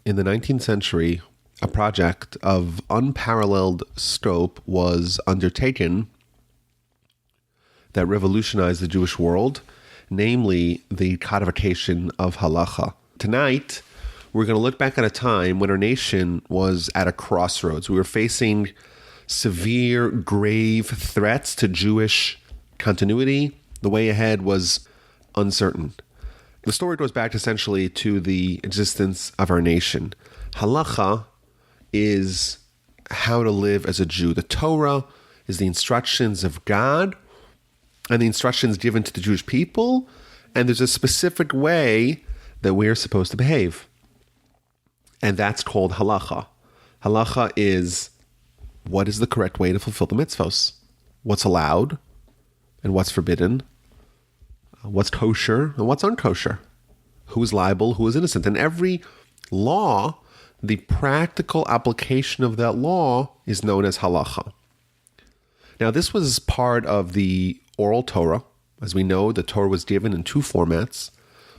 In the 19th century, a project of unparalleled scope was undertaken that revolutionized the Jewish world, namely the codification of halacha. Tonight, we're going to look back at a time when our nation was at a crossroads. We were facing severe, grave threats to Jewish continuity. The way ahead was uncertain. The story goes back essentially to the existence of our nation. Halacha is how to live as a Jew. The Torah is the instructions of God and the instructions given to the Jewish people, and there's a specific way that we're supposed to behave. And that's called halacha. Halacha is what is the correct way to fulfill the mitzvos, what's allowed and what's forbidden, what's kosher and what's unkosher, who is liable, who is innocent. And every law, the practical application of that law is known as halacha. Now, this was part of the Oral Torah. As we know, the Torah was given in two formats.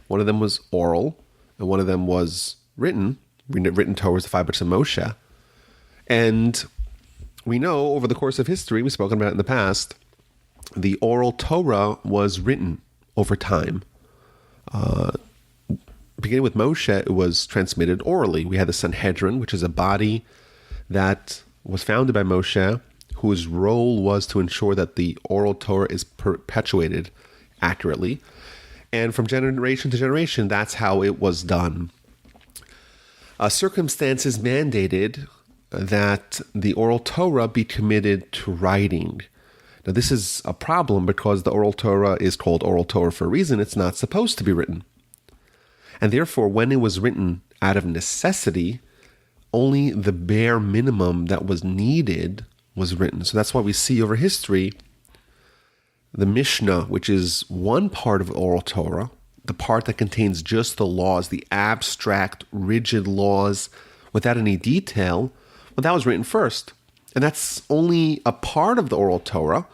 One of them was oral, and one of them was written. Written Torah was the 5 books of Moshe. And we know over the course of history, we've spoken about it in the past, the Oral Torah was written over time. Beginning with Moshe, it was transmitted orally. We had the Sanhedrin, which is a body that was founded by Moshe, whose role was to ensure that the Oral Torah is perpetuated accurately. And from generation to generation, that's how it was done. Circumstances mandated that the Oral Torah be committed to writing. Now, this is a problem because the Oral Torah is called Oral Torah for a reason. It's not supposed to be written. And therefore, when it was written out of necessity, only the bare minimum that was needed was written. So that's why we see over history the Mishnah, which is one part of Oral Torah, the part that contains just the laws, the abstract, rigid laws without any detail, well, that was written first. And that's only a part of the Oral Torah.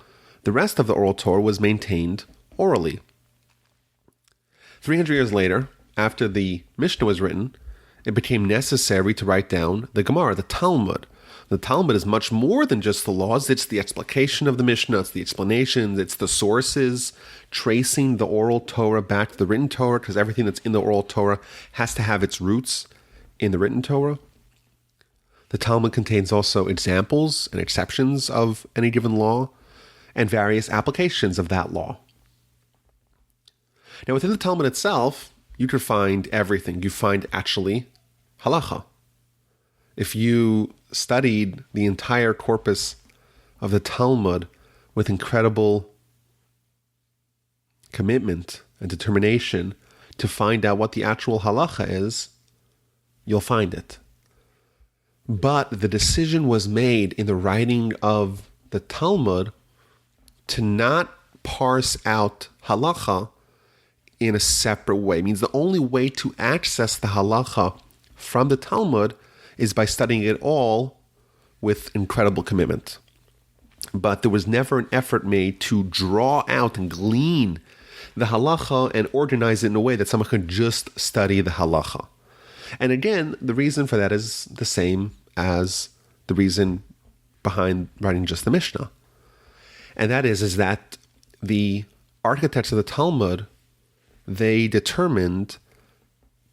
The rest of the Oral Torah was maintained orally. 300 years later, after the Mishnah was written, it became necessary to write down the Gemara, the Talmud. The Talmud is much more than just the laws. It's the explication of the Mishnah, it's the explanations, it's the sources, tracing the Oral Torah back to the written Torah, because everything that's in the Oral Torah has to have its roots in the written Torah. The Talmud contains also examples and exceptions of any given law and various applications of that law. Now, within the Talmud itself, you could find everything. You find actually halacha. If you studied the entire corpus of the Talmud with incredible commitment and determination to find out what the actual halacha is, you'll find it. But the decision was made in the writing of the Talmud to not parse out halacha in a separate way. It means the only way to access the halacha from the Talmud is by studying it all with incredible commitment. But there was never an effort made to draw out and glean the halacha and organize it in a way that someone could just study the halacha. And again, the reason for that is the same as the reason behind writing just the Mishnah. And that is that the architects of the Talmud, they determined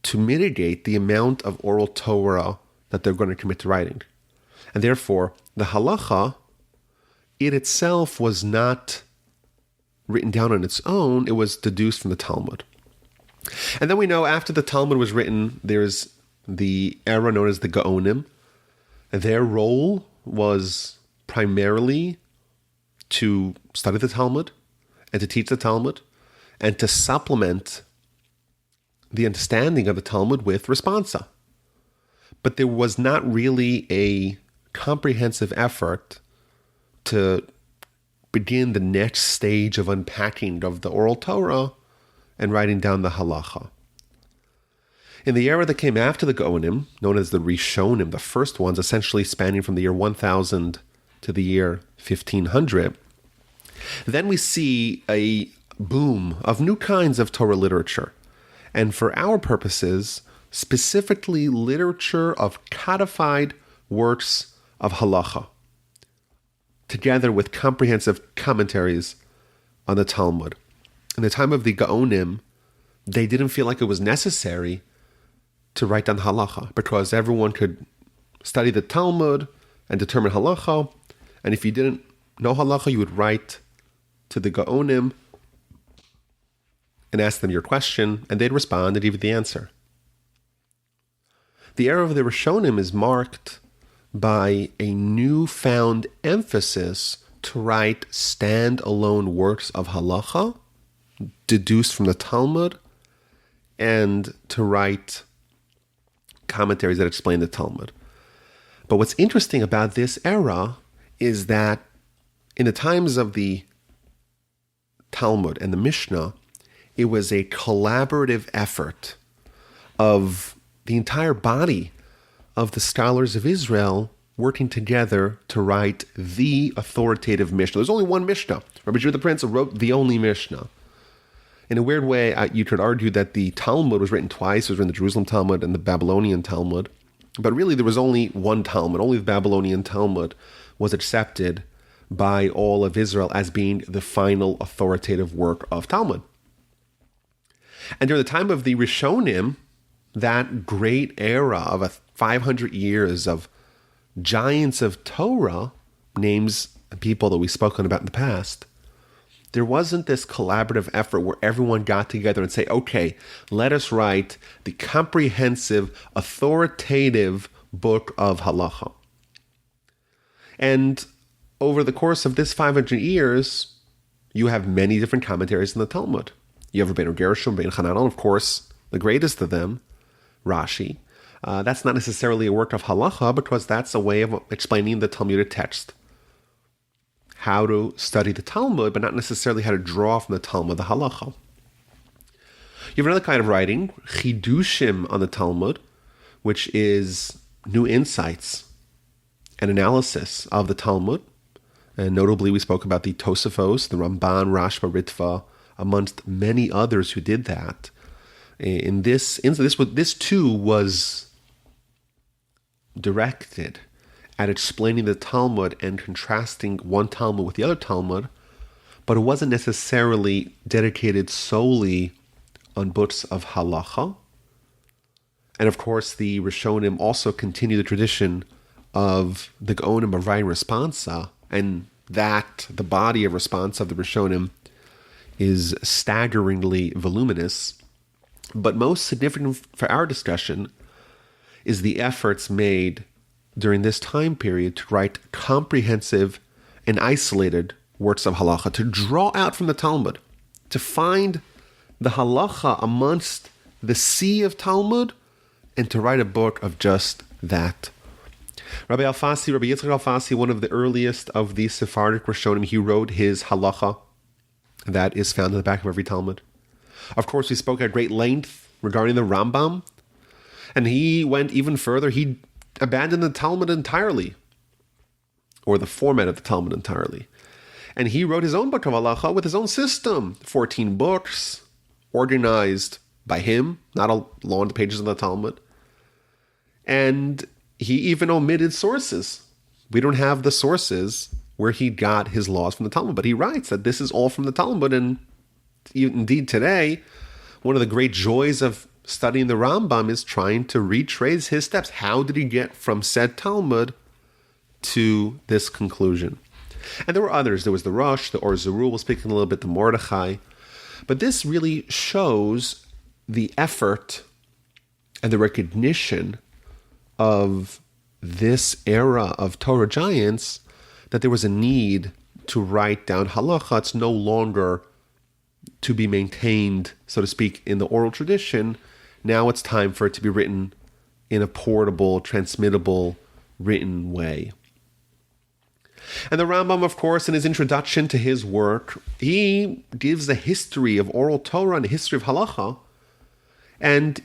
to mitigate the amount of Oral Torah that they're going to commit to writing. And therefore, the halacha, it itself was not written down on its own, it was deduced from the Talmud. And then we know after the Talmud was written, there's the era known as the Gaonim. Their role was primarily to study the Talmud and to teach the Talmud and to supplement the understanding of the Talmud with responsa. But there was not really a comprehensive effort to begin the next stage of unpacking of the Oral Torah and writing down the halacha. In the era that came after the Gaonim, known as the Rishonim, the first ones, essentially spanning from the year 1000 to the year 1500, then we see a boom of new kinds of Torah literature. And for our purposes, specifically literature of codified works of halacha, together with comprehensive commentaries on the Talmud. In the time of the Gaonim, they didn't feel like it was necessary to write down halacha, because everyone could study the Talmud and determine halacha, and if you didn't know halacha, you would write to the Gaonim and ask them your question, and they'd respond and give you the answer. The era of the Rishonim is marked by a newfound emphasis to write stand-alone works of halacha, deduced from the Talmud, and to write commentaries that explain the Talmud. But what's interesting about this era is that in the times of the Talmud and the Mishnah, it was a collaborative effort of the entire body of the scholars of Israel working together to write the authoritative Mishnah. There's only one Mishnah. Rabbi Judah the Prince wrote the only Mishnah. In a weird way, you could argue that the Talmud was written twice. It was written the Jerusalem Talmud and the Babylonian Talmud. But really, there was only one Talmud. Only the Babylonian Talmud was accepted by all of Israel as being the final authoritative work of Talmud. And during the time of the Rishonim, that great era of 500 years of giants of Torah, names and people that we've spoken about in the past, there wasn't this collaborative effort where everyone got together and say, okay, let us write the comprehensive, authoritative book of halacha. And over the course of this 500 years, you have many different commentaries in the Talmud. You have Rabbeinu Gershom, Rabbeinu Hanan, of course, the greatest of them, Rashi. That's not necessarily a work of halacha, because that's a way of explaining the Talmudic text. How to study the Talmud, but not necessarily how to draw from the Talmud the halacha. You have another kind of writing, chidushim on the Talmud, which is new insights and analysis of the Talmud. And notably, we spoke about the Tosafos, the Ramban, Rashba, Ritva, amongst many others who did that. In this too was directed at explaining the Talmud and contrasting one Talmud with the other Talmud, but it wasn't necessarily dedicated solely on books of halacha. And of course, the Rishonim also continue the tradition of the Gaonim of writing responsa, and that the body of responsa of the Rishonim is staggeringly voluminous. But most significant for our discussion is the efforts made during this time period to write comprehensive and isolated works of halacha, to draw out from the Talmud, to find the halacha amongst the sea of Talmud, and to write a book of just that. Rabbi Yitzchak Alfasi, one of the earliest of the Sephardic Rishonim, he wrote his halacha that is found in the back of every Talmud. Of course, we spoke at great length regarding the Rambam, and he went even further. He abandoned the Talmud entirely, or the format of the Talmud entirely. And he wrote his own book of halacha with his own system, 14 books, organized by him, not along the pages of the Talmud. And he even omitted sources. We don't have the sources where he got his laws from the Talmud, but he writes that this is all from the Talmud. And indeed today, one of the great joys of studying the Rambam is trying to retrace his steps. How did he get from said Talmud to this conclusion? And there were others. There was the Rosh, the Or Zarul, we'll speak a little bit, the Mordechai. But this really shows the effort and the recognition of this era of Torah giants, that there was a need to write down halacha. It's no longer to be maintained, so to speak, in the oral tradition. Now it's time for it to be written in a portable, transmittable, written way. And the Rambam, of course, in his introduction to his work, he gives a history of Oral Torah and a history of Halacha, and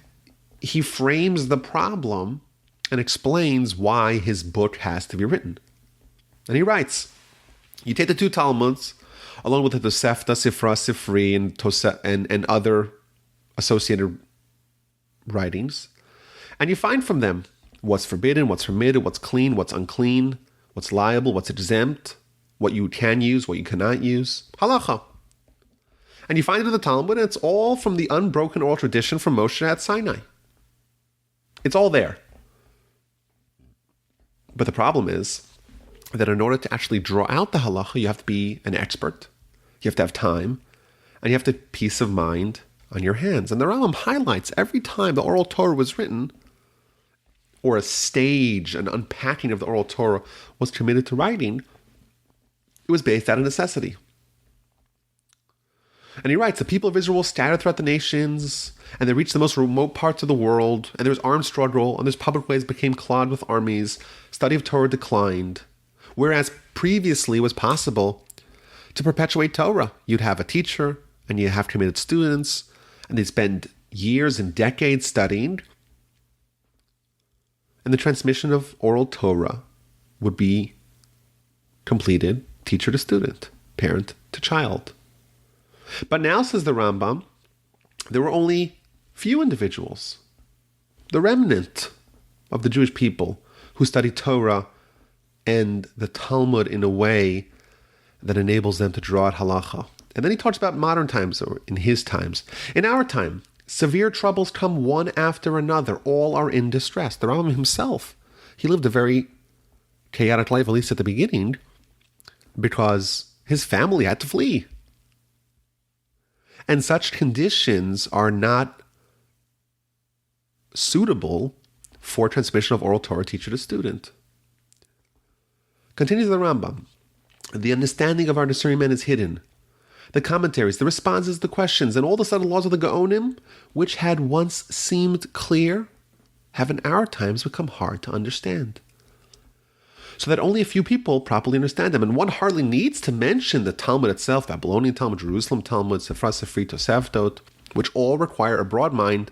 he frames the problem and explains why his book has to be written. And he writes, you take the two Talmuds, along with the Tosefta, Sifra, Sifri, and other associated writings, And you find from them what's forbidden, what's permitted, what's clean, what's unclean, what's liable, what's exempt, what you can use, what you cannot use. Halacha. And you find it in the Talmud, and it's all from the unbroken oral tradition from Moshe at Sinai. It's all there. But the problem is that in order to actually draw out the halacha, you have to be an expert, you have to have time, and you have to have peace of mind on your hands. And the Rambam highlights every time the Oral Torah was written, or a stage, an unpacking of the Oral Torah was committed to writing, it was based out of necessity. And he writes, the people of Israel were scattered throughout the nations, and they reached the most remote parts of the world, and there was armed struggle, and their public ways became clogged with armies, study of Torah declined, whereas previously it was possible to perpetuate Torah. You'd have a teacher, and you have committed students, and they'd spend years and decades studying, and the transmission of oral Torah would be completed teacher to student, parent to child. But now, says the Rambam, there were only few individuals, the remnant of the Jewish people, who studied Torah and the Talmud in a way that enables them to draw out halacha. And then he talks about modern times, or in his times. In our time, severe troubles come one after another. All are in distress. The Rambam himself, he lived a very chaotic life, at least at the beginning, because his family had to flee. And such conditions are not suitable for transmission of oral Torah teacher to student. Continues the Rambam. The understanding of our discernment is hidden. The commentaries, the responses, the questions, and all the subtle laws of the Gaonim, which had once seemed clear, have in our times become hard to understand, so that only a few people properly understand them. And one hardly needs to mention the Talmud itself, Babylonian Talmud, Jerusalem Talmud, Sefra Sefri, Toseftot, which all require a broad mind,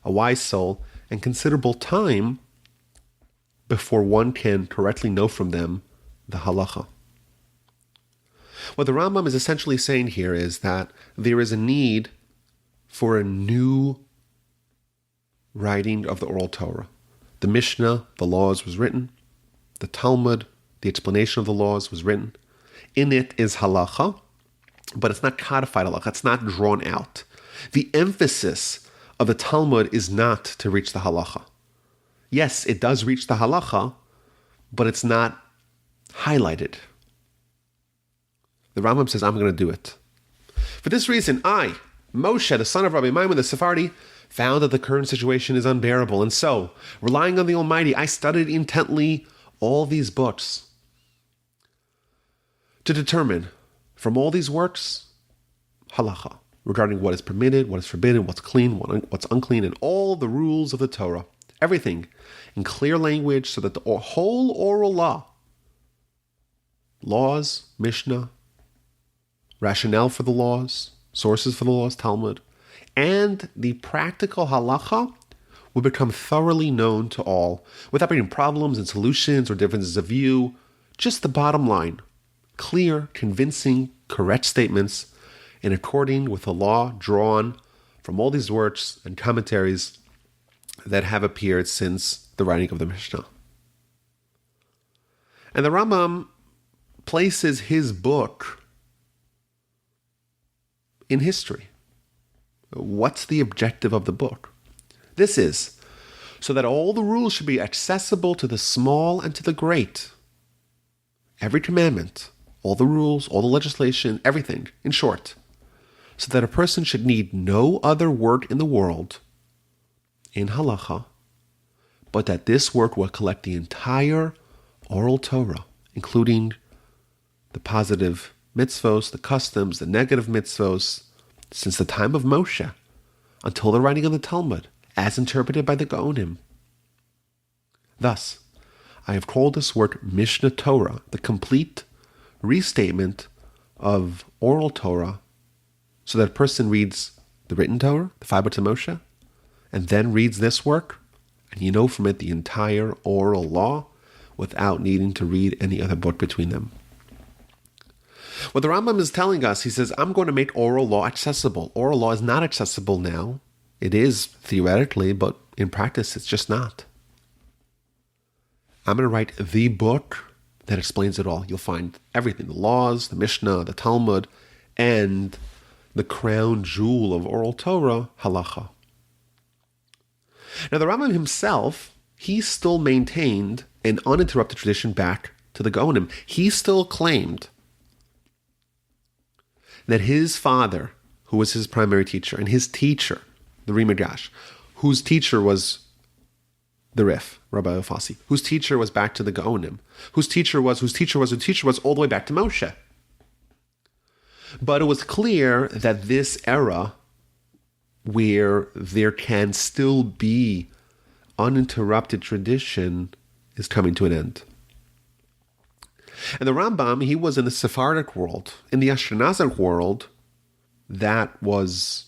a wise soul, and considerable time before one can correctly know from them the halacha. What the Rambam is essentially saying here is that there is a need for a new writing of the Oral Torah. The Mishnah, the laws, was written. The Talmud, the explanation of the laws, was written. In it is halacha, but it's not codified halacha. It's not drawn out. The emphasis of the Talmud is not to reach the halacha. Yes, it does reach the halacha, but it's not highlighted. The Rambam says, I'm going to do it. For this reason, I, Moshe, the son of Rabbi Maimon the Sephardi, found that the current situation is unbearable. And so, relying on the Almighty, I studied intently all these books to determine from all these works halacha regarding what is permitted, what is forbidden, what's clean, what's unclean, and all the rules of the Torah. Everything in clear language, so that the whole oral law, laws, Mishnah, rationale for the laws, sources for the laws, Talmud, and the practical halacha will become thoroughly known to all, without bringing problems and solutions or differences of view. Just the bottom line: clear, convincing, correct statements in according with the law drawn from all these works and commentaries that have appeared since the writing of the Mishnah. And the Rambam places his book in history. What's the objective of the book? This is so that all the rules should be accessible to the small and to the great. Every commandment, all the rules, all the legislation, everything, in short, so that a person should need no other work in the world, in halacha, but that this work will collect the entire oral Torah, including the positive mitzvos, the customs, the negative mitzvos, since the time of Moshe until the writing of the Talmud, as interpreted by the Gaonim. Thus, I have called this work Mishnah Torah, the complete restatement of oral Torah, so that a person reads the written Torah, the five books of Moshe, and then reads this work, and you know from it the entire oral law without needing to read any other book between them. What the Rambam is telling us, he says, I'm going to make oral law accessible. Oral law is not accessible now. It is theoretically, but in practice, it's just not. I'm going to write the book that explains it all. You'll find everything, the laws, the Mishnah, the Talmud, and the crown jewel of Oral Torah, Halacha. Now, the Rambam himself, he still maintained an uninterrupted tradition back to the Gaonim. He still claimed that his father, who was his primary teacher, and his teacher, the Rimagash, whose teacher was the Rif, Rabbi Elfasi, whose teacher was back to the Gaonim, whose teacher was all the way back to Moshe. But it was clear that this era, where there can still be uninterrupted tradition, is coming to an end. And the Rambam, he was in the Sephardic world. In the Ashkenazic world, that was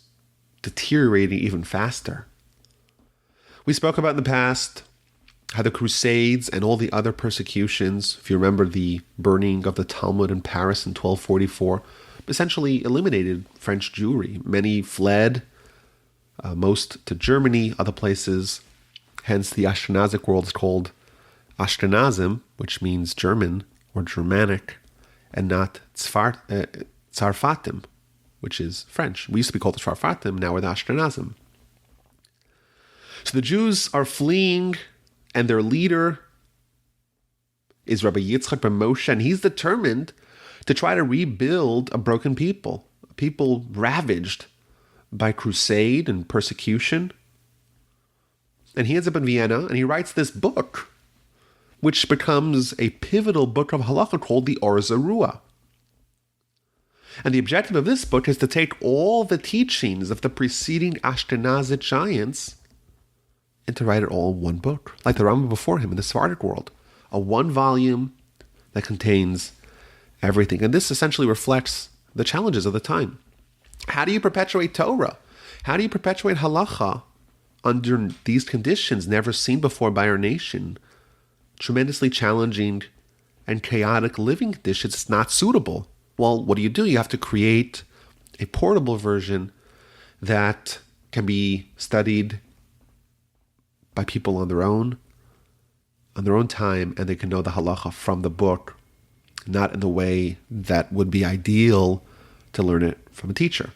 deteriorating even faster. We spoke about in the past how the Crusades and all the other persecutions, if you remember the burning of the Talmud in Paris in 1244, essentially eliminated French Jewry. Many fled, most to Germany, other places. Hence, the Ashkenazic world is called Ashkenazim, which means German or Germanic, and not Tsarfatim, which is French. We used to be called the Tsarfatim, now we're the Ashkenazim. So the Jews are fleeing, and their leader is Rabbi Yitzchak ben Moshe, and he's determined to try to rebuild a broken people, a people ravaged by crusade and persecution. And he ends up in Vienna, and he writes this book, which becomes a pivotal book of halacha called the Or Zarua. And the objective of this book is to take all the teachings of the preceding Ashkenazic giants and to write it all in one book, like the Rambam before him in the Sephardic world, a one volume that contains everything. And this essentially reflects the challenges of the time. How do you perpetuate Torah? How do you perpetuate halacha under these conditions never seen before by our nation? Tremendously challenging and chaotic living conditions. It's not suitable. Well, what do? You have to create a portable version that can be studied by people on their own time, and they can know the halacha from the book, not in the way that would be ideal to learn it from a teacher.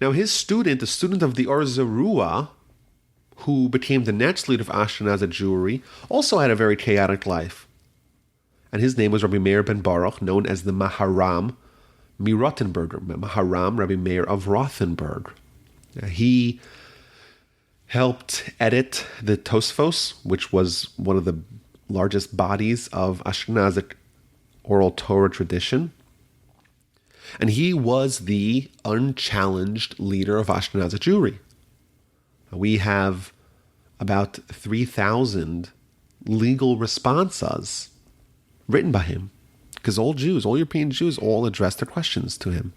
Now, his student, the student of the Or Zarua, who became the next leader of Ashkenazic Jewry, also had a very chaotic life. And his name was Rabbi Meir ben Baruch, known as the Maharam Mirottenberger. Maharam, Rabbi Meir of Rothenburg. He helped edit the Tosfos, which was one of the largest bodies of Ashkenazic Oral Torah tradition. And he was the unchallenged leader of Ashkenazic Jewry. We have about 3,000 legal responses written by him, because all European Jews, all addressed their questions to him.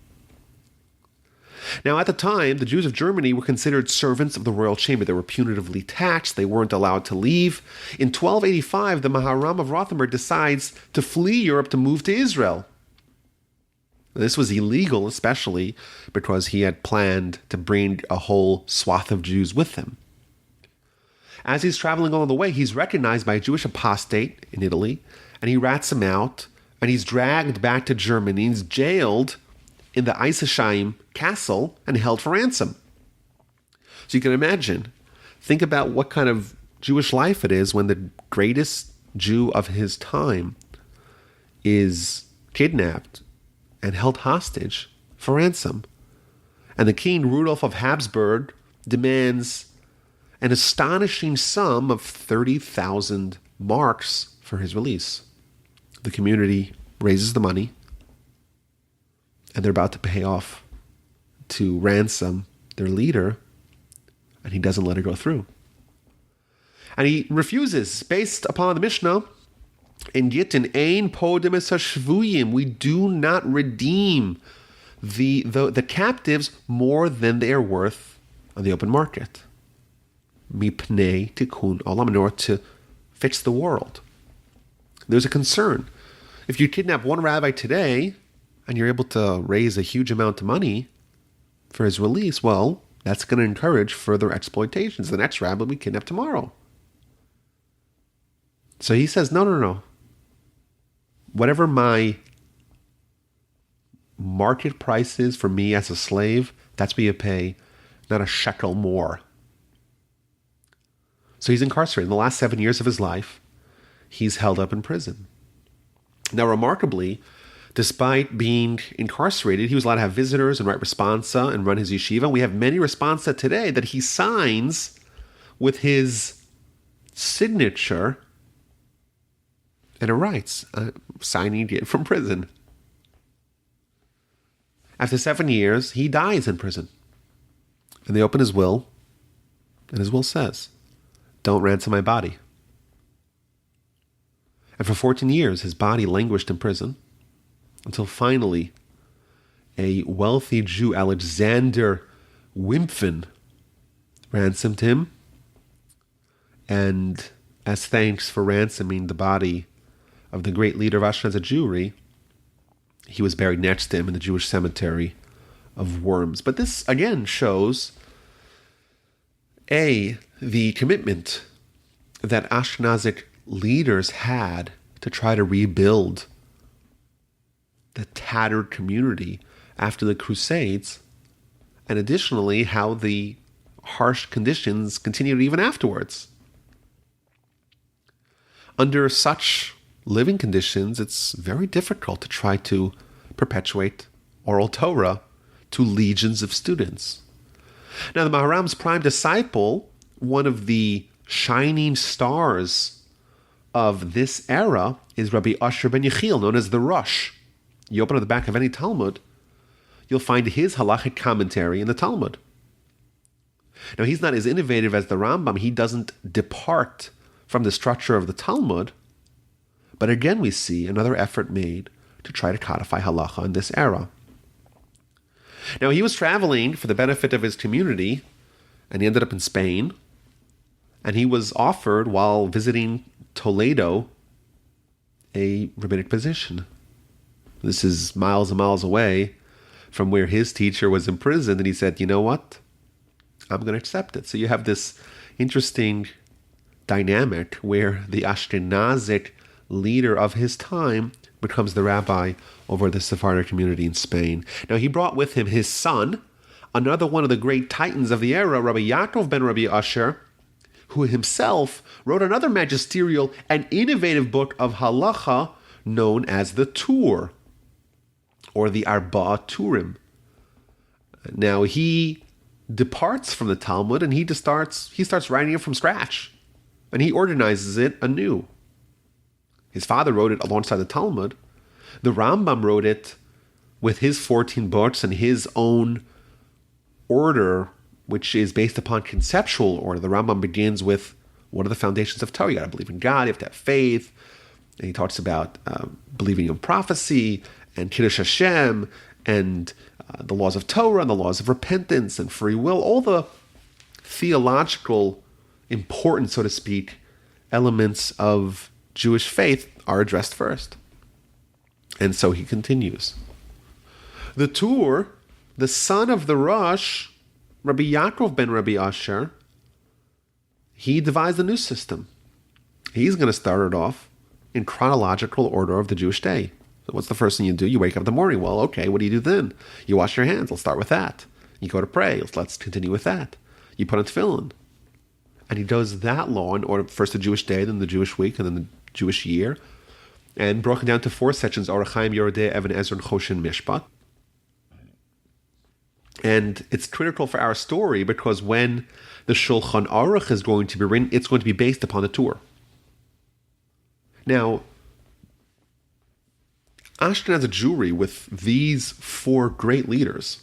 Now, at the time, the Jews of Germany were considered servants of the royal chamber. They were punitively taxed. They weren't allowed to leave. In 1285, the Maharam of Rothenburg decides to flee Europe to move to Israel. This was illegal, especially because he had planned to bring a whole swath of Jews with him. As he's traveling along the way, he's recognized by a Jewish apostate in Italy, and he rats him out, and he's dragged back to Germany. He's jailed in the Eisesheim castle and held for ransom. So you can imagine, think about what kind of Jewish life it is when the greatest Jew of his time is kidnapped and held hostage for ransom. And the King Rudolf of Habsburg demands an astonishing sum of 30,000 marks for his release. The community raises the money, and they're about to pay off to ransom their leader, and he doesn't let it go through. And he refuses, based upon the Mishnah, in Gittin, ein podem es hashvuyim, we do not redeem the captives more than they are worth on the open market. Mipnei tikkun olam, in order to fix the world. There's a concern. If you kidnap one rabbi today, and you're able to raise a huge amount of money for his release, well, That's going to encourage further exploitations. The next rabbi will be kidnapped tomorrow. So he says, no. Whatever my market price is for me as a slave, that's what you pay, not a shekel more. So he's incarcerated. In the last 7 years of his life, he's held up in prison. Now, remarkably, despite being incarcerated, he was allowed to have visitors and write responsa and run his yeshiva. We have many responsa today that he signs with his signature, and it writes, signing it from prison. After 7 years, he dies in prison. And they open his will, and his will says, don't ransom my body. And for 14 years, his body languished in prison until finally a wealthy Jew, Alexander Wimpfen, ransomed him. And as thanks for ransoming the body of the great leader of Ashkenazi Jewry, he was buried next to him in the Jewish cemetery of Worms. But this, again, shows, the commitment that Ashkenazic leaders had to try to rebuild the tattered community after the Crusades, and additionally, how the harsh conditions continued even afterwards. Under such living conditions, it's very difficult to try to perpetuate Oral Torah to legions of students. Now, the Maharam's prime disciple, one of the shining stars of this era, is Rabbi Asher ben Yechiel, known as the Rosh. You open up the back of any Talmud, you'll find his halachic commentary in the Talmud. Now, he's not as innovative as the Rambam. He doesn't depart from the structure of the Talmud. But again, we see another effort made to try to codify halacha in this era. Now, he was traveling for the benefit of his community, and he ended up in Spain. And he was offered, while visiting Toledo, a rabbinic position. This is miles and miles away from where his teacher was imprisoned, and he said, you know what? I'm going to accept it. So you have this interesting dynamic where the Ashkenazic leader of his time becomes the rabbi over the Sephardic community in Spain. Now, he brought with him his son, another one of the great titans of the era, Rabbi Yaakov ben Rabbi Asher, who himself wrote another magisterial and innovative book of halacha known as the Tur, or the Arba Turim. Now, he departs from the Talmud, and he starts writing it from scratch, and he organizes it anew. His father wrote it alongside the Talmud. The Rambam wrote it with his 14 books and his own order, which is based upon conceptual order. The Rambam begins with, what are the foundations of Torah? You got to believe in God, you have to have faith. And he talks about believing in prophecy and Kiddush Hashem and the laws of Torah and the laws of repentance and free will. All the theological, important, so to speak, elements of Jewish faith are addressed first. And so he continues. The Tur, the son of the Rosh, Rabbi Yaakov ben Rabbi Asher, he devised a new system. He's going to start it off in chronological order of the Jewish day. So what's the first thing you do? You wake up in the morning. Well, okay, what do you do then? You wash your hands. Let's start with that. You go to pray. Let's continue with that. You put on tefillin. And he does that law in order, first the Jewish day, then the Jewish week, and then the Jewish year, and broken down to 4 sections, Orach Chaim, Yoredeh, Even Ezer, and Choshen Mishpat. And it's critical for our story because when the Shulchan Aruch is going to be written, it's going to be based upon the Tur. Now, Ashkenazi Jewry, with these 4 great leaders,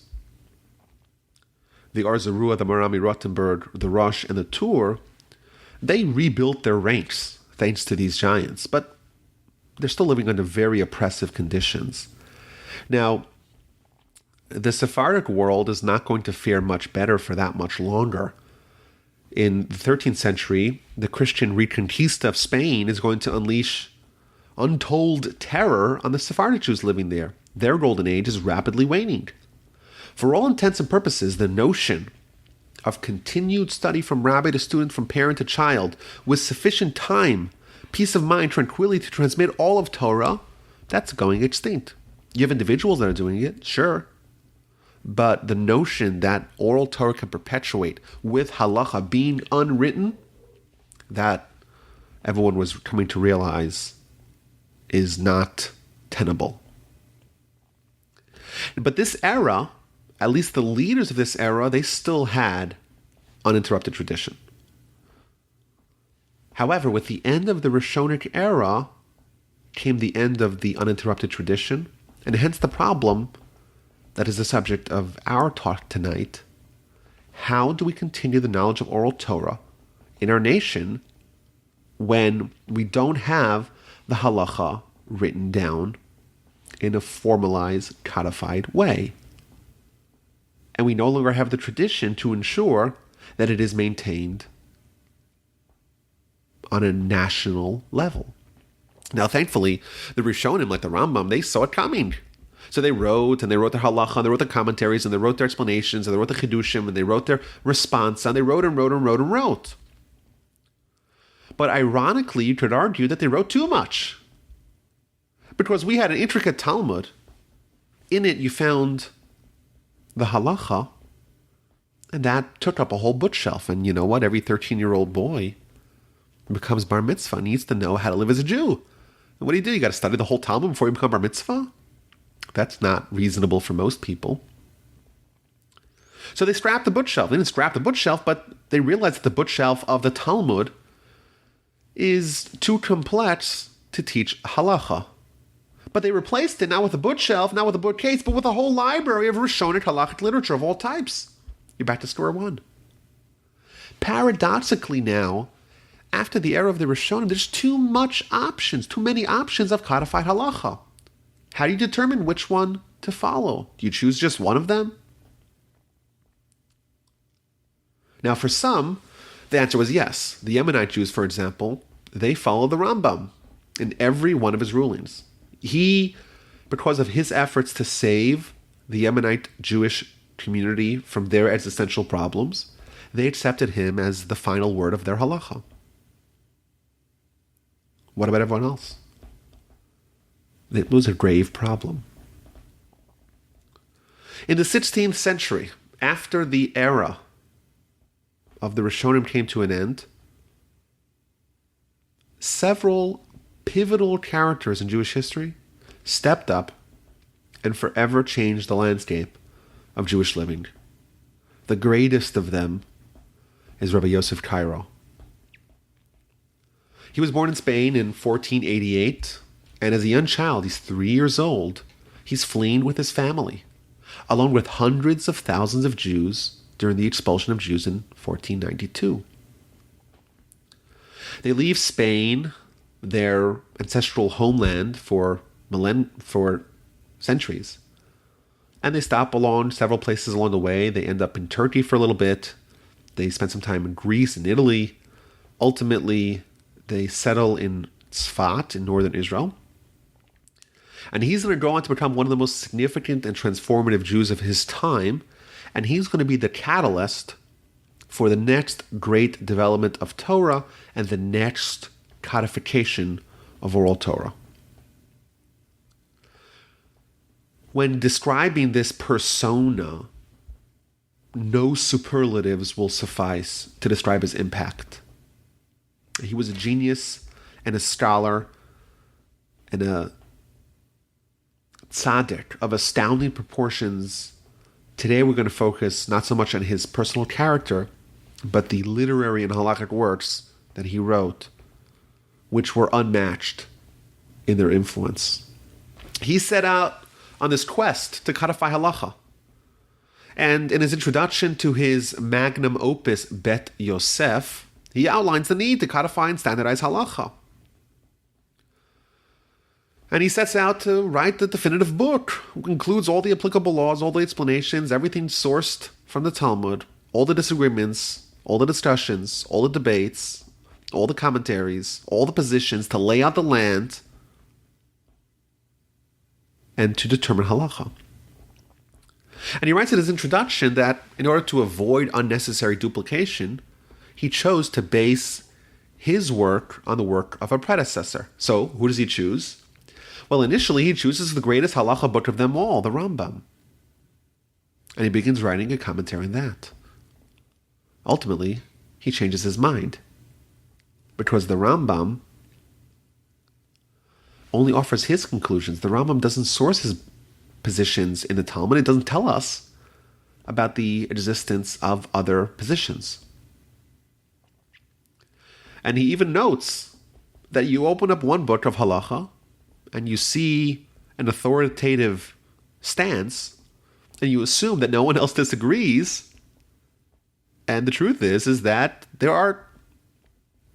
the Ar Zarua, the Marami Rottenberg, the Rosh, and the Tur, they rebuilt their ranks thanks to these giants, but they're still living under very oppressive conditions. Now, the Sephardic world is not going to fare much better for that much longer. In the 13th century, the Christian Reconquista of Spain is going to unleash untold terror on the Sephardic Jews living there. Their golden age is rapidly waning. For all intents and purposes, the notion of continued study from rabbi to student, from parent to child, with sufficient time, peace of mind, tranquility to transmit all of Torah, that's going extinct. You have individuals that are doing it, sure. But the notion that oral Torah can perpetuate with halacha being unwritten, that everyone was coming to realize is not tenable. But this era, at least the leaders of this era, they still had uninterrupted tradition. However, with the end of the Rishonic era came the end of the uninterrupted tradition, and hence the problem that is the subject of our talk tonight. How do we continue the knowledge of oral Torah in our nation when we don't have the halacha written down in a formalized, codified way? And we no longer have the tradition to ensure that it is maintained on a national level. Now, thankfully, the Rishonim, like the Rambam, they saw it coming. So they wrote their halacha, and they wrote the commentaries, and they wrote their explanations, and they wrote the chidushim, and they wrote their response, and they wrote and wrote and wrote and wrote. But ironically, you could argue that they wrote too much. Because we had an intricate Talmud. In it, you found the halacha, and that took up a whole bookshelf. And you know what? Every 13-year-old boy becomes bar mitzvah needs to know how to live as a Jew. And what do? You got to study the whole Talmud before you become bar mitzvah? That's not reasonable for most people. So they scrapped the bookshelf. They didn't scrap the bookshelf, but they realized that the bookshelf of the Talmud is too complex to teach halacha. But they replaced it not with a bookshelf, not with a bookcase, but with a whole library of Rishonic halachic literature of all types. You're back to square one. Paradoxically now, after the era of the Rishonim, there's too many options of codified halacha. How do you determine which one to follow? Do you choose just one of them? Now, for some, the answer was yes. The Yemenite Jews, for example, they follow the Rambam in every one of his rulings. He, because of his efforts to save the Yemenite Jewish community from their existential problems, they accepted him as the final word of their halacha. What about everyone else? It was a grave problem. In the 16th century, after the era of the Rishonim came to an end, several pivotal characters in Jewish history stepped up and forever changed the landscape of Jewish living. The greatest of them is Rabbi Yosef Karo. He was born in Spain in 1488, and as a young child, he's 3 years old, he's fleeing with his family, along with hundreds of thousands of Jews during the expulsion of Jews in 1492. They leave Spain, their ancestral homeland, for centuries. And they stop along several places along the way. They end up in Turkey for a little bit. They spend some time in Greece and Italy. Ultimately, they settle in Tzfat in northern Israel. And he's going to go on to become one of the most significant and transformative Jews of his time. And he's going to be the catalyst for the next great development of Torah and the next codification of Oral Torah. When describing this persona, no superlatives will suffice to describe his impact. He was a genius and a scholar and a tzaddik of astounding proportions. Today we're going to focus not so much on his personal character, but the literary and halakhic works that he wrote, which were unmatched in their influence. He set out on this quest to codify halacha. And in his introduction to his magnum opus, Bet Yosef, he outlines the need to codify and standardize halacha. And he sets out to write the definitive book, which includes all the applicable laws, all the explanations, everything sourced from the Talmud, all the disagreements, all the discussions, all the debates, all the commentaries, all the positions, to lay out the land and to determine halacha. And he writes in his introduction that in order to avoid unnecessary duplication, he chose to base his work on the work of a predecessor. So, who does he choose? Well, initially he chooses the greatest halacha book of them all, the Rambam. And he begins writing a commentary on that. Ultimately, he changes his mind, because the Rambam only offers his conclusions. The Rambam doesn't source his positions in the Talmud. It doesn't tell us about the existence of other positions. And he even notes that you open up one book of halacha and you see an authoritative stance and you assume that no one else disagrees. And the truth is that there are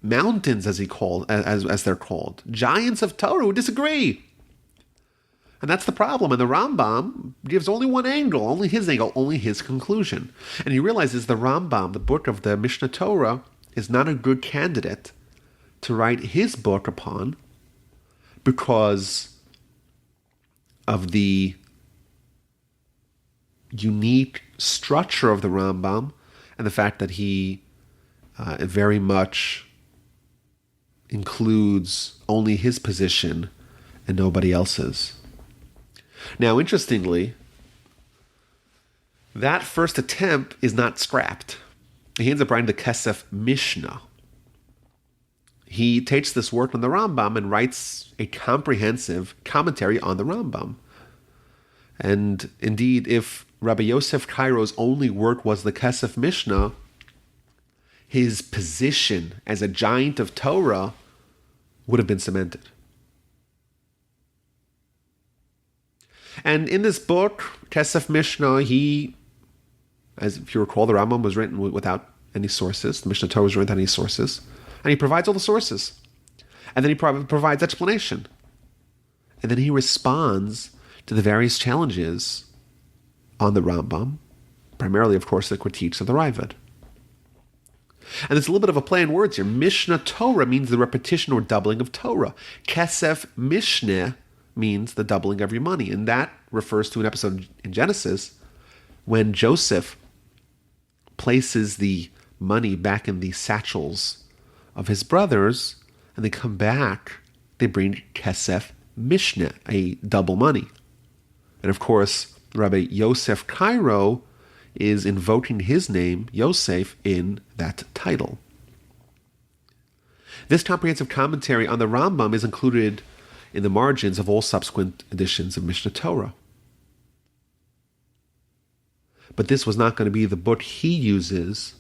mountains, as they're called, giants of Torah who disagree. And that's the problem. And the Rambam gives only one angle, only his conclusion. And he realizes the Rambam, the book of the Mishnah Torah, is not a good candidate to write his book upon because of the unique structure of the Rambam and the fact that he very much includes only his position and nobody else's. Now, interestingly, that first attempt is not scrapped. He ends up writing the Kesef Mishnah. He takes this work on the Rambam and writes a comprehensive commentary on the Rambam. And indeed, if Rabbi Yosef Kairo's only work was the Kesef Mishnah, his position as a giant of Torah would have been cemented. And in this book, Kesef Mishnah, as if you recall, the Rambam was written without any sources. The Mishnah Torah was written without any sources. And he provides all the sources. And then he provides explanation. And then he responds to the various challenges on the Rambam, primarily, of course, the critiques of the Raavad. And there's a little bit of a play on words here. Mishnah Torah means the repetition or doubling of Torah. Kesef Mishneh means the doubling of your money. And that refers to an episode in Genesis when Joseph places the money back in the satchels of his brothers, and they come back, they bring Kesef Mishneh, a double money. And of course, Rabbi Yosef Kairo is invoking his name, Yosef, in that title. This comprehensive commentary on the Rambam is included in the margins of all subsequent editions of Mishnah Torah. But this was not going to be the book he uses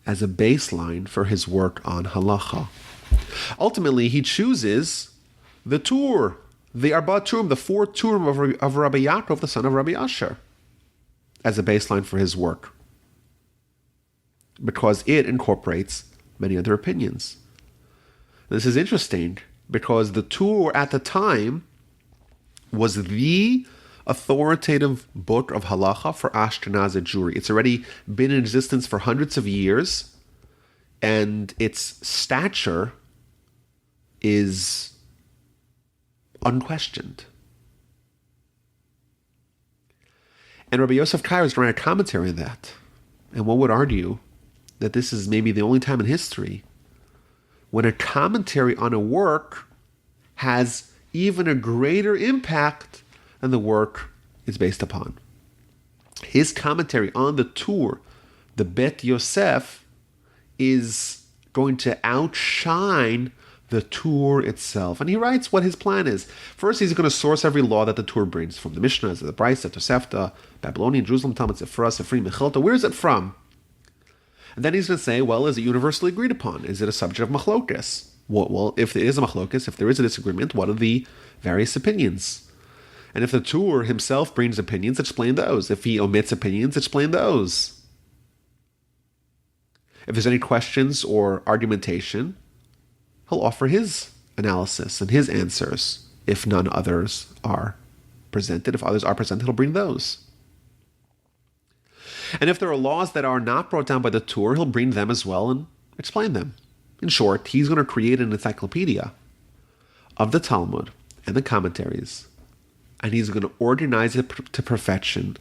as a baseline for his work on halacha. Ultimately, he chooses the Tur, the Arba Turim, the four Turim of Rabbi Yaakov, the son of Rabbi Asher, as a baseline for his work, because it incorporates many other opinions. This is interesting because the Tur at the time was the authoritative book of halacha for Ashkenazi Jewry. It's already been in existence for hundreds of years, and its stature is unquestioned. And Rabbi Yosef Kairo is writing a commentary on that. And one would argue that this is maybe the only time in history when a commentary on a work has even a greater impact than the work is based upon. His commentary on the Tur, the Bet Yosef, is going to outshine the Tur itself. And he writes what his plan is. First, he's going to source every law that the Tur brings, from the Mishnah, the Brisa, Tosefta, Babylonian, Jerusalem, Talmud, Sephra, Sefri, Mechilta. Where is it from? And then he's going to say, well, is it universally agreed upon? Is it a subject of machlokes? Well, if there is a machlokes, if there is a disagreement, what are the various opinions? And if the Tur himself brings opinions, explain those. If he omits opinions, explain those. If there's any questions or argumentation, he'll offer his analysis and his answers. If none others are presented, if others are presented, he'll bring those. And if there are laws that are not brought down by the Tur, he'll bring them as well and explain them. In short, he's going to create an encyclopedia of the Talmud and the commentaries, and he's going to organize it to perfection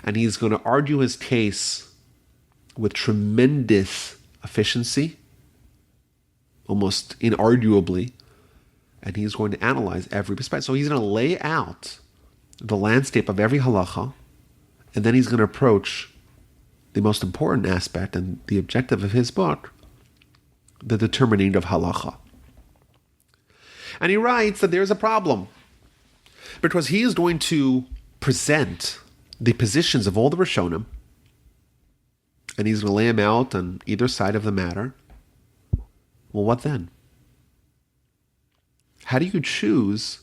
And he's going to argue his case with tremendous efficiency, almost inarguably, and he's going to analyze every perspective. So he's going to lay out the landscape of every halacha, and then he's going to approach the most important aspect and the objective of his book, the determining of halacha. And he writes that there's a problem, because he is going to present the positions of all the Rishonim, and he's going to lay them out on either side of the matter. Well, what then? How do you choose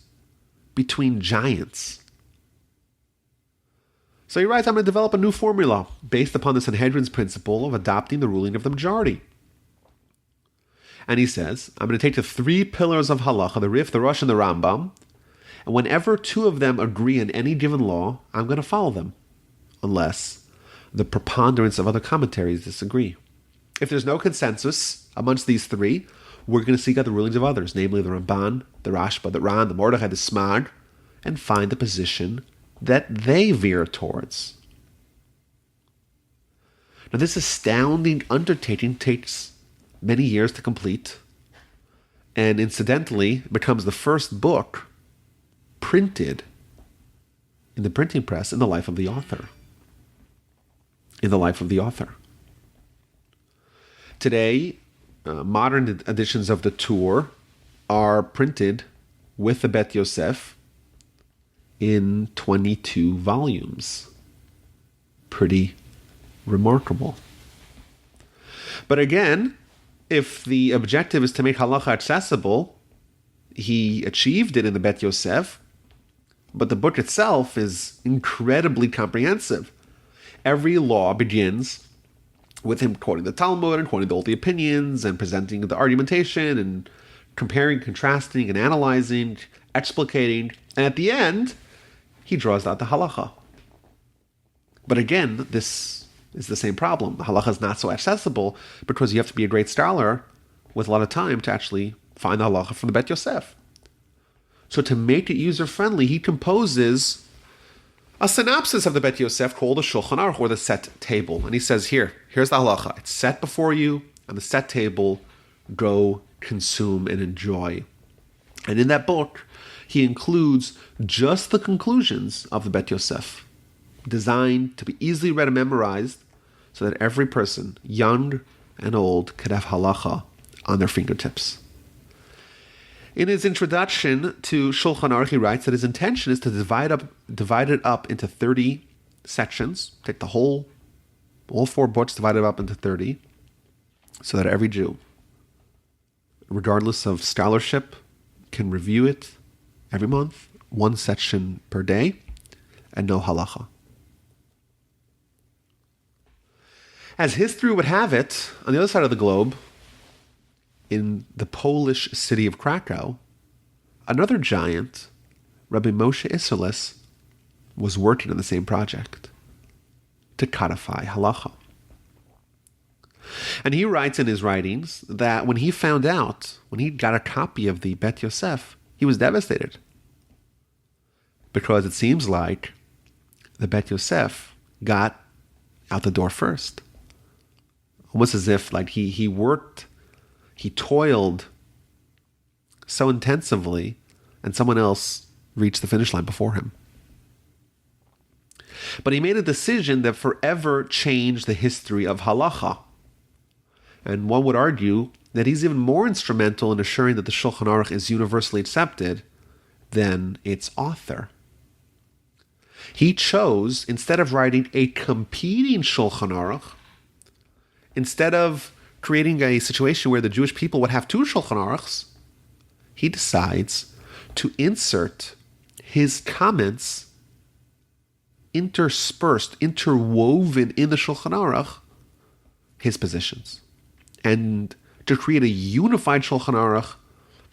between giants? So he writes, I'm going to develop a new formula based upon the Sanhedrin's principle of adopting the ruling of the majority. And he says, I'm going to take the three pillars of halacha, the Rif, the Rosh, and the Rambam, and whenever two of them agree on any given law, I'm going to follow them, unless the preponderance of other commentaries disagree. If there's no consensus amongst these three, we're going to seek out the rulings of others, namely the Ramban, the Rashba, the Ran, the Mordechai, the Smag, and find the position that they veer towards. Now, this astounding undertaking takes many years to complete, and incidentally becomes the first book printed in the printing press in the life of the author. Today, modern editions of the Torah are printed with the Bet Yosef in 22 volumes. Pretty remarkable. But again, if the objective is to make halacha accessible, he achieved it in the Bet Yosef, but the book itself is incredibly comprehensive. Every law begins with him quoting the Talmud and quoting all the opinions and presenting the argumentation and comparing, contrasting, and analyzing, explicating, and at the end, he draws out the halacha. But again, this is the same problem. The halacha is not so accessible because you have to be a great scholar with a lot of time to actually find the halacha from the Bet Yosef. So to make it user-friendly, he composes a synopsis of the Bet Yosef called a Shulchan Aruch, or the set table. And he says, here's the halacha. It's set before you on the set table. Go, consume, and enjoy. And in that book, he includes just the conclusions of the Bet Yosef, designed to be easily read and memorized so that every person, young and old, could have halacha on their fingertips. In his introduction to Shulchan Aruch, he writes that his intention is to divide it up into 30 sections, take all 4 books, divide it up into 30, so that every Jew, regardless of scholarship, can review it every month, 1 section per day, and know halacha. As history would have it, on the other side of the globe, in the Polish city of Krakow, another giant, Rabbi Moshe Isserles, was working on the same project, to codify halacha. And he writes in his writings that when he got a copy of the Bet Yosef, he was devastated. Because it seems like the Bet Yosef got out the door first. Almost as if like he worked, he toiled so intensively, and someone else reached the finish line before him. But he made a decision that forever changed the history of halacha. And one would argue that he's even more instrumental in assuring that the Shulchan Aruch is universally accepted than its author. He chose, instead of writing a competing Shulchan Aruch, instead of creating a situation where the Jewish people would have 2 Shulchan Aruchs, he decides to insert his comments interspersed, interwoven in the Shulchan Aruch, his positions. And to create a unified Shulchan Aruch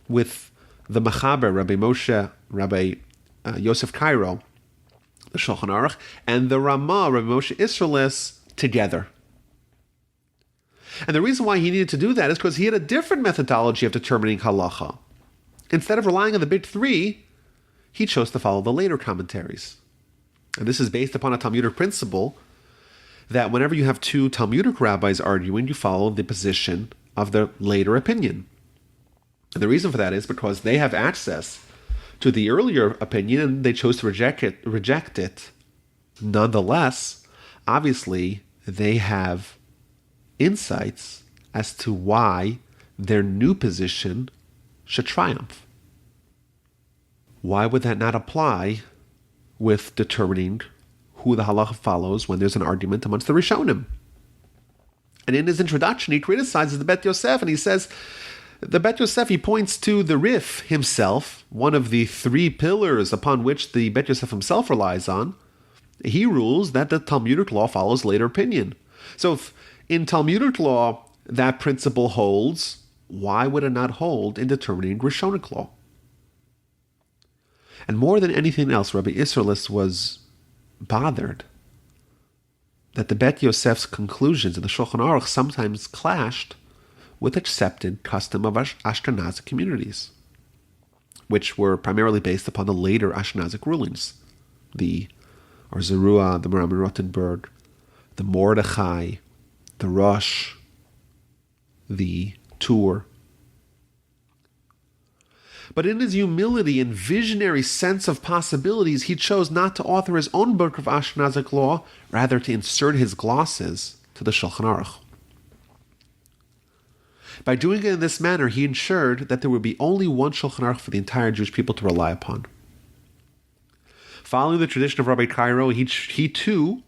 with the Mechaber, Rabbi Moshe, Rabbi Yosef Cairo, the Shulchan Aruch, and the Ramah, Rabbi Moshe Isserles, together. And the reason why he needed to do that is because he had a different methodology of determining halacha. Instead of relying on the big 3, he chose to follow the later commentaries. And this is based upon a Talmudic principle that whenever you have two Talmudic rabbis arguing, you follow the position of the later opinion. And the reason for that is because they have access to the earlier opinion and they chose to reject it. Nonetheless, obviously, they have insights as to why their new position should triumph. Why would that not apply with determining who the halacha follows when there's an argument amongst the Rishonim? And in his introduction, he criticizes the Bet Yosef, and he says, the Bet Yosef, he points to the Rif himself, one of the three pillars upon which the Bet Yosef himself relies on. He rules that the Talmudic law follows later opinion. So if in Talmudic law that principle holds, why would it not hold in determining Rishonic law? And more than anything else, Rabbi Isserlis was bothered that the Bet Yosef's conclusions in the Shulchan Aruch sometimes clashed with accepted custom of Ashkenazic communities, which were primarily based upon the later Ashkenazic rulings, the Arzarua, the Merami Rottenberg, the Mordechai, the Rosh, the Tur. But in his humility and visionary sense of possibilities, he chose not to author his own book of Ashkenazic law, rather to insert his glosses to the Shulchan Aruch. By doing it in this manner, he ensured that there would be only one Shulchan Aruch for the entire Jewish people to rely upon. Following the tradition of Rabbi Cairo, he too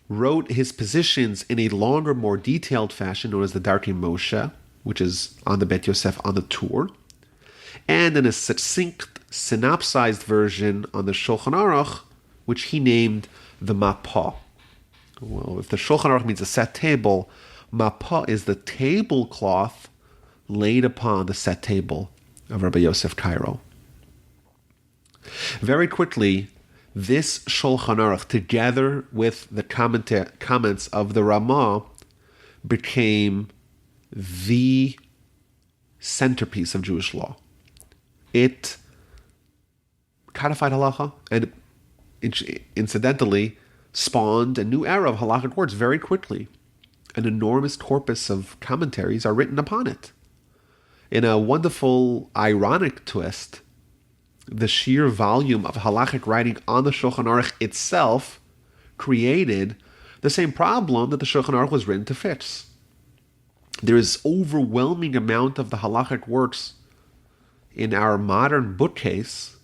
wrote his positions in a longer, more detailed fashion known as the Darkei Moshe, which is on the Bet Yosef on the Tur, and in a succinct, synopsized version on the Shulchan Aruch, which he named the Mapah. Well, if the Shulchan Aruch means a set table, Mapah is the tablecloth laid upon the set table of Rabbi Yosef Cairo. Very quickly, this Shulchan Aruch, together with the comments of the Ramah, became the centerpiece of Jewish law. It codified halacha and incidentally spawned a new era of halakhic words very quickly. An enormous corpus of commentaries are written upon it. In a wonderful, ironic twist, the sheer volume of halakhic writing on the Shulchan Aruch itself created the same problem that the Shulchan Aruch was written to fix. There is overwhelming amount of the halakhic works in our modern bookcase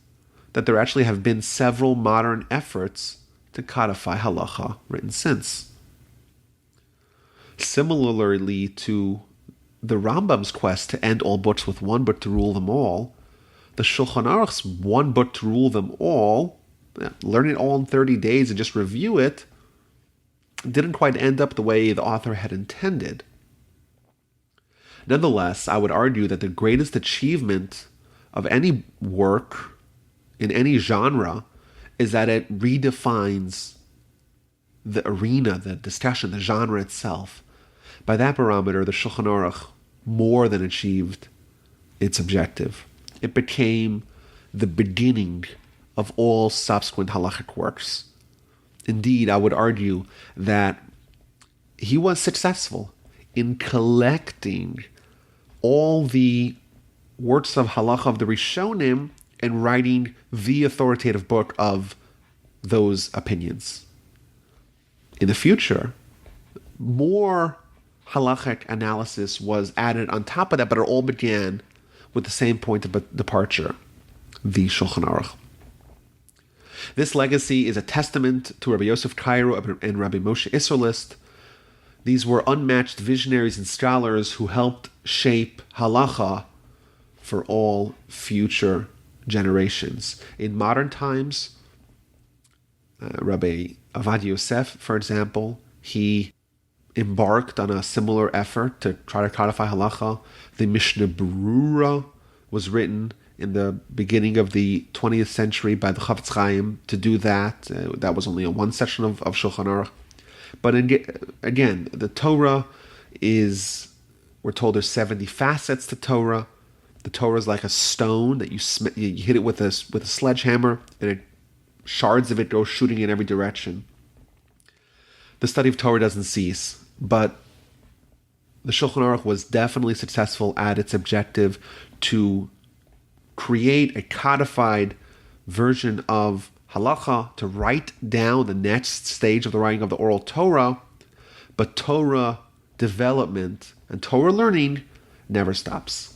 that there actually have been several modern efforts to codify halacha written since. Similarly to the Rambam's quest to end all books with one book to rule them all, the Shulchan Aruch's one book to rule them all, learn it all in 30 days and just review it, didn't quite end up the way the author had intended. Nonetheless, I would argue that the greatest achievement of any work in any genre is that it redefines the arena, the discussion, the genre itself. By that barometer, the Shulchan Aruch more than achieved its objective. It became the beginning of all subsequent halachic works. Indeed, I would argue that he was successful in collecting all the works of halacha of the Rishonim and writing the authoritative book of those opinions. In the future, more halachic analysis was added on top of that, but it all began with the same point of departure, the Shulchan Aruch. This legacy is a testament to Rabbi Yosef Cairo and Rabbi Moshe Isserlis. These were unmatched visionaries and scholars who helped shape halacha for all future generations. In modern times, Rabbi Avad Yosef, for example, he embarked on a similar effort to try to codify halacha. The Mishnah Berurah was written in the beginning of the 20th century by the Chafetz Chaim to do that. That was only one section of Shulchan Aruch. But again, the Torah is, we're told there's 70 facets to Torah. The Torah is like a stone that you hit it with a sledgehammer and it shards of it go shooting in every direction. The study of Torah doesn't cease, but the Shulchan Aruch was definitely successful at its objective to create a codified version of halacha, to write down the next stage of the writing of the Oral Torah, but Torah development and Torah learning never stops.